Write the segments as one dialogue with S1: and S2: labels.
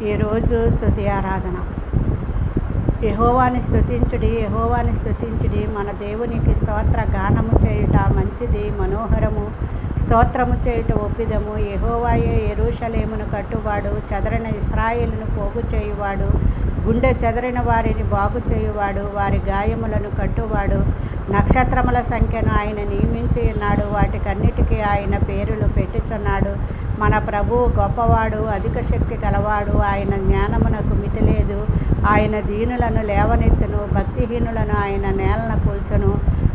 S1: ఈరోజు స్తుతి ఆరాధన. యెహోవాని స్తుతించుడి, యెహోవాని స్తుతించుడి, మన దేవునికి స్తోత్ర గానము చేయుట మంచిది, మనోహరము. స్తోత్రము చేయుట ఒప్పిదము. యెహోవాయే యెరూషలేమును కట్టువాడు, చెదరిన ఇశ్రాయేలును పోగు చేయువాడు, గుండె చెదరిన వారిని బాగు చేయువాడు, వారి గాయములను కట్టువాడు. నక్షత్రముల సంఖ్యను ఆయన నియమించి ఉన్నాడు, వాటికన్నిటికీ ఆయన పేరులు పెట్టుచున్నాడు. మన ప్రభువు గొప్పవాడు, అధిక శక్తి గలవాడు. ఆయన జ్ఞానమునకు మితి లేదు. ఆయన దీనులను లేవనెత్తును, భక్తిహీనులను ఆయన నేలన కూల్చును.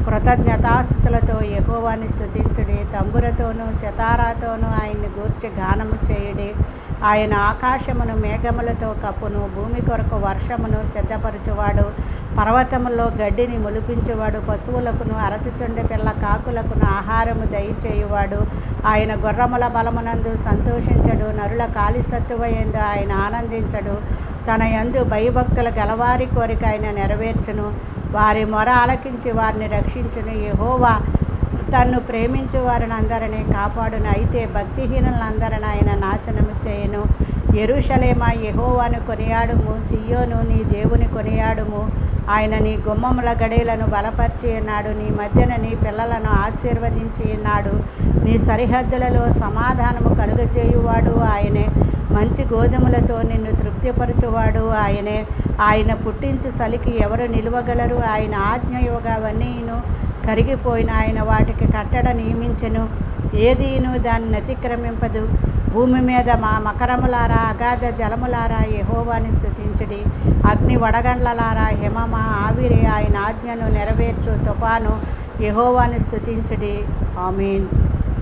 S1: కృతజ్ఞతాస్తుతులతో యెహోవాని స్తుతించుడి, తంబురతోనూ సితారాతోనూ ఆయన్ని గూర్చి గానము చేయుడి. ఆయన ఆకాశమును మేఘములతో కప్పును, భూమి కొరకు వర్షమును సిద్ధపరచువాడు. పర్వతముల్లో గడ్డిని మొలిపించువాడు, పశువులకును అరచుచుండె పిల్ల కాకులకును ఆహారము దయచేయువాడు. ఆయన గుర్రముల బలమునందు సంతోషించడు, నరుల కాలిసత్తువయందు ఆయన ఆనందించడు. తన యందు భయభక్తుల గలవారి కోరిక ఆయన నెరవేర్చును, వారి మొర ఆలకించి వారిని రక్షించును. యెహోవా తన్ను ప్రేమించు వారిని అందరినీ కాపాడును, అయితే భక్తిహీనులందరిని ఆయన నాశనము చేయును. యెరూషలేమా, యెహోవాను కొనియాడుము, సియోను నీ దేవుని కొనియాడుము. ఆయన నీ గుమ్మముల గడియలను బలపరిచి ఉన్నాడు, నీ మధ్యన నీ పిల్లలను ఆశీర్వదించి ఉన్నాడు. నీ సరిహద్దులలో సమాధానము కలుగజేయువాడు ఆయనే. మంచి గోధుమలతో నిన్ను తృప్తిపరచువాడు ఆయనే. ఆయన పుట్టించి చలికి ఎవరు నిలువగలరు? ఆయన ఆజ్ఞ ఇవ్వగావన్నీను కరిగిపోయిన, ఆయన వాటికి కట్టడ నియమించెను, ఏదీను దాన్ని అతిక్రమింపదు. భూమి మీద మా మకరములారా, అగాధ జలములారా, యెహోవాని స్తుతించుడి. అగ్ని వడగండ్లలారా, హిమమా, ఆవిరి, ఆయన ఆజ్ఞను నెరవేర్చు తుఫాను, యెహోవాని స్తుతించుడి. ఆమేన్.